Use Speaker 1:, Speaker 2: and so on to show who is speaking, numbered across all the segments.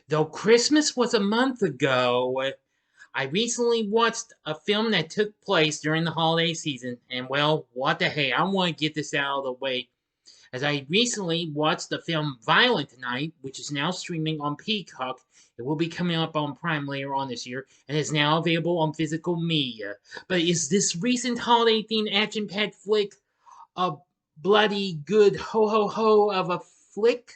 Speaker 1: Though Christmas was a month ago, I recently watched a film that took place during the holiday season, and well, what the hey, I want to get this out of the way. As I recently watched the film Violent Night, which is now streaming on Peacock. It will be coming up on Prime later on this year, and is now available on physical media. But is this recent holiday themed action packed flick a bloody good ho ho ho of a flick?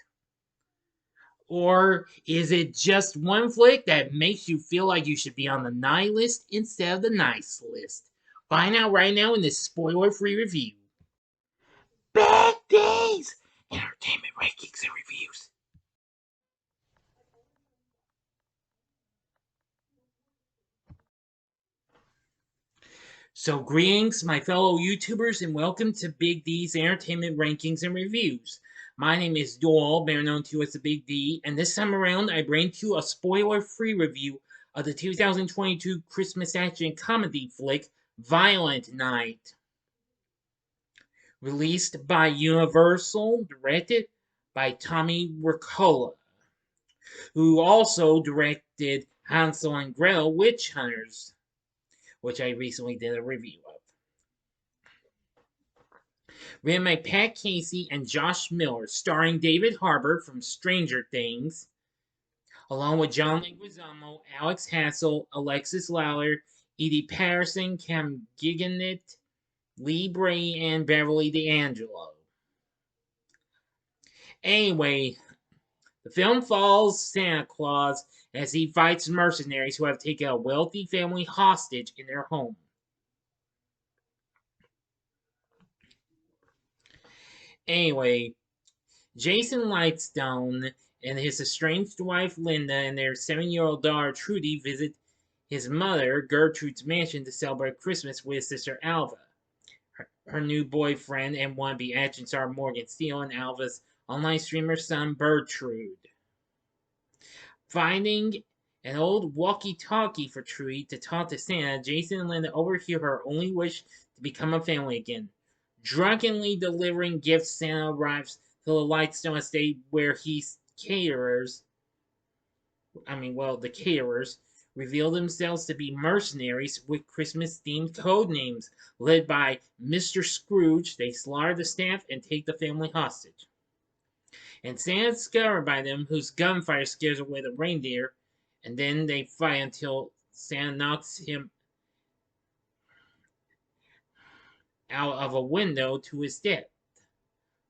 Speaker 1: Or is it just one flick that makes you feel like you should be on the nice list instead of the nice list? Find out right now in this spoiler-free review. Bad Days! Entertainment rankings and reviews. So greetings, my fellow YouTubers, and welcome to Big D's Entertainment Rankings and Reviews. My name is Doyle, better known to you as the Big D, and this time around I bring to you a spoiler-free review of the 2022 Christmas action comedy flick, Violent Night. Released by Universal, directed by Tommy Wirkola, who also directed Hansel and Gretel Witch Hunters, which I recently did a review of. Written by Pat Casey and Josh Miller, starring David Harbour from Stranger Things, along with John Leguizamo, Alex Hassel, Alexis Lawler, Edie Patterson, Cam Giganit, Lee Bray, and Beverly D'Angelo. Anyway, the film follows Santa Claus as he fights mercenaries who have taken a wealthy family hostage in their home. Anyway, Jason Lightstone and his estranged wife Linda and their 7-year-old daughter Trudy visit his mother Gertrude's mansion to celebrate Christmas with sister Alva, her new boyfriend, and wannabe action star Morgan Steele, and Alva's online streamer son Bertrude. Finding an old walkie-talkie for Trudy to talk to Santa, Jason and Linda overhear her only wish to become a family again. Drunkenly delivering gifts, Santa arrives to the Lightstone estate where the caterers reveal themselves to be mercenaries with Christmas-themed code names. Led by Mr. Scrooge, they slaughter the staff and take the family hostage. And Santa's discovered by them, whose gunfire scares away the reindeer, and then they fight until Santa knocks him out of a window to his death.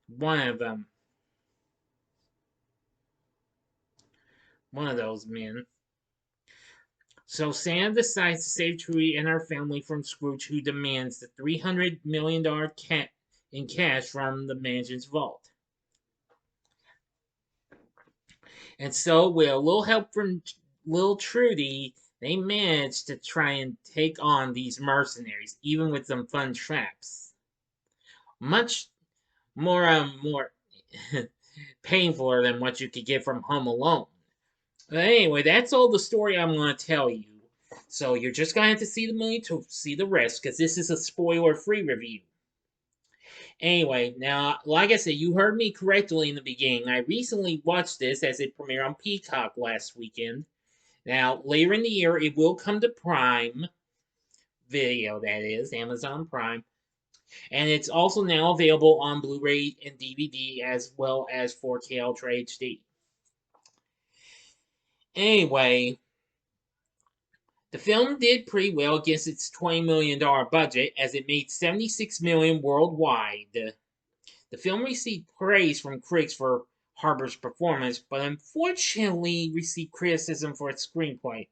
Speaker 1: One of those men. So Santa decides to save Trudy and her family from Scrooge, who demands the $300 million in cash from the mansion's vault. And so, with a little help from little Trudy, they manage to try and take on these mercenaries, even with some fun traps. Much more painfuler than what you could get from Home Alone. But anyway, that's all the story I'm going to tell you. So you're just going to have to see the movie to see the rest, because this is a spoiler-free review. Anyway, now, like I said, you heard me correctly in the beginning. I recently watched this as it premiered on Peacock last weekend. Now, later in the year, it will come to Prime Video, that is, Amazon Prime. And it's also now available on Blu-ray and DVD as well as 4K Ultra HD. Anyway, the film did pretty well against its $20 million budget, as it made $76 million worldwide. The film received praise from critics for Harbour's performance, but unfortunately received criticism for its screenplay.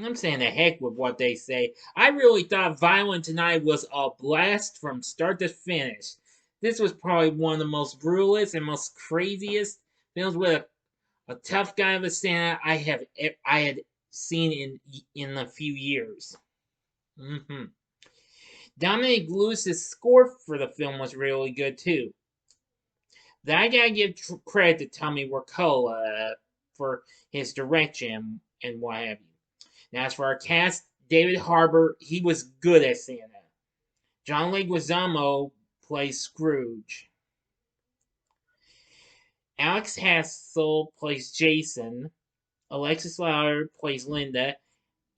Speaker 1: I'm saying the heck with what they say. I really thought Violent Night was a blast from start to finish. This was probably one of the most brutalist and most craziest films with a tough guy of a Santa I had seen in a few years. Dominic Lewis's score for the film was really good too. I gotta give credit to Tommy Wirkola for his direction and what have you. Now, as for our cast, David Harbour, he was good as Santa. John Leguizamo plays Scrooge. Alex Hassel plays Jason. Alexis Louder plays Linda.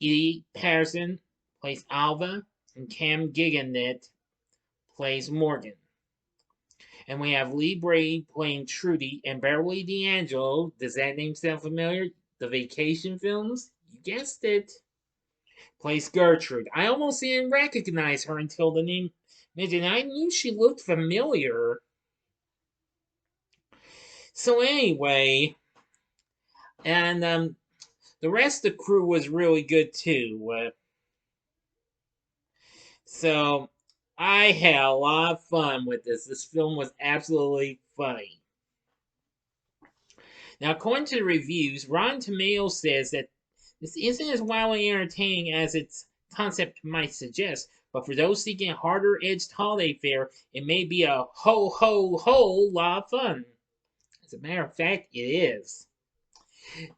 Speaker 1: Edie Patterson plays Alva. And Cam Giganet plays Morgan. And we have Lee Brady playing Trudy and Beverly D'Angelo. Does that name sound familiar? The vacation films? You guessed it. Plays Gertrude. I almost didn't recognize her until the name mentioned. I knew she looked familiar. So anyway, and the rest of the crew was really good too. So I had a lot of fun with this. This film was absolutely funny. Now, according to the reviews, Rotten Tomatoes says that this isn't as wildly entertaining as its concept might suggest, but for those seeking a harder-edged holiday fare, it may be a whole lot of fun. As a matter of fact, it is.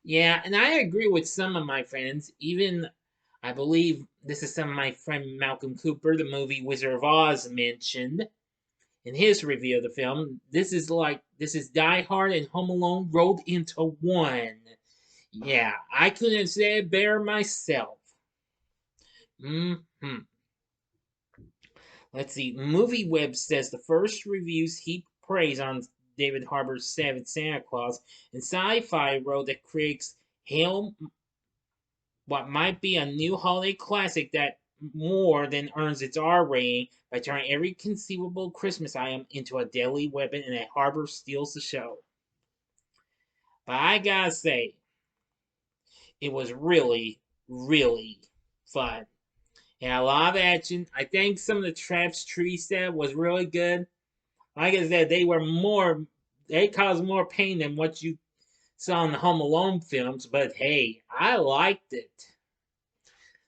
Speaker 1: Yeah, and I agree with some of my friends. Even, I believe this is some of my friend Malcolm Cooper, the movie Wizard of Oz, mentioned in his review of the film. This is Die Hard and Home Alone rolled into one. Yeah, I couldn't have said it better myself. Let's see. Movie Web says the first reviews heap praise on David Harbour's Savage Santa Claus, and Sci-Fi wrote that critics hail what might be a new holiday classic that more than earns its R rating by turning every conceivable Christmas item into a deadly weapon, and that Harbour steals the show. But I gotta say, it was really, really fun. And a lot of action. I think some of the traps Tree said was really good. Like I said, they caused more pain than what you saw in the Home Alone films, but hey, I liked it.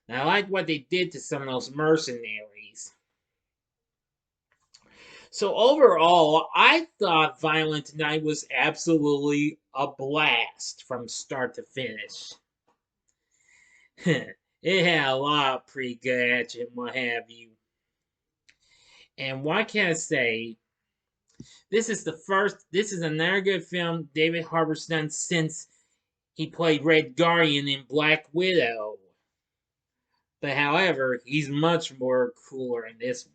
Speaker 1: And I liked what they did to some of those mercenaries. So overall, I thought Violent Night was absolutely a blast from start to finish. It had a lot of pretty good action, what have you. And what can I say? This is another good film David Harbour's done since he played Red Guardian in Black Widow. But however, he's much more cooler in this one.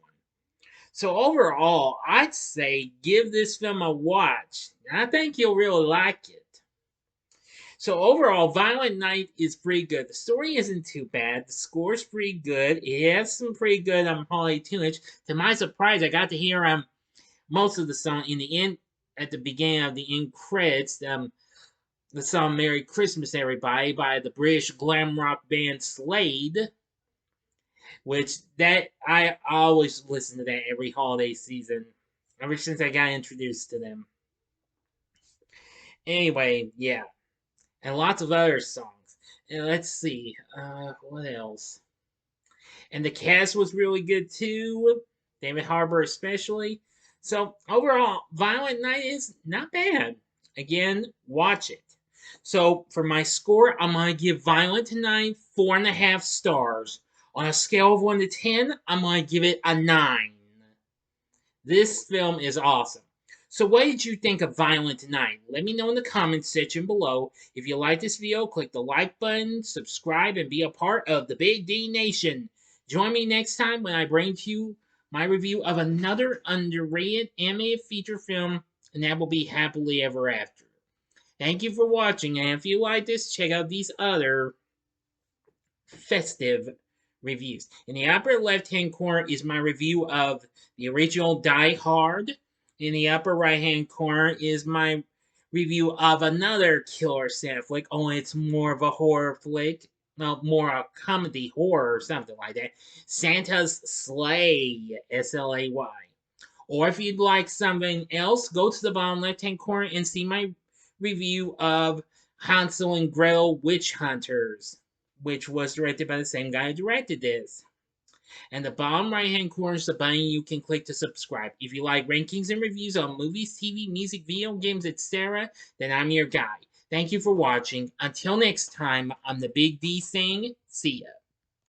Speaker 1: So overall, I'd say give this film a watch. I think you'll really like it. So overall, Violent Night is pretty good. The story isn't too bad. The score's pretty good. It has some pretty good holiday tunage. To my surprise, I got to hear most of the song in the end, at the beginning of the end credits. The song "Merry Christmas, Everybody" by the British glam rock band Slade, which that I always listen to that every holiday season, ever since I got introduced to them. Anyway, yeah. And lots of other songs. And let's see, what else? And the cast was really good too. David Harbour especially. So overall, Violent Night is not bad. Again, watch it. So for my score, I'm gonna give Violent Night 4.5 stars. On a scale of 1 to 10, I'm gonna give it a 9. This film is awesome. So what did you think of Violent Night? Let me know in the comments section below. If you like this video, click the like button, subscribe, and be a part of the Big D Nation. Join me next time when I bring to you my review of another underrated animated feature film, and that will be Happily Ever After. Thank you for watching, and if you like this, check out these other festive reviews. In the upper left-hand corner is my review of the original Die Hard. In the upper right-hand corner is my review of another killer Santa flick, only it's more of a horror flick. Well, more a comedy horror or something like that. Santa's Slay, S-L-A-Y. Or if you'd like something else, go to the bottom left-hand corner and see my review of Hansel and Gretel Witch Hunters, which was directed by the same guy who directed this. And the bottom right hand corner is the button you can click to subscribe. If you like rankings and reviews on movies, TV, music, video games, etc., then I'm your guy. Thank you for watching. Until next time, I'm the Big D saying, see ya.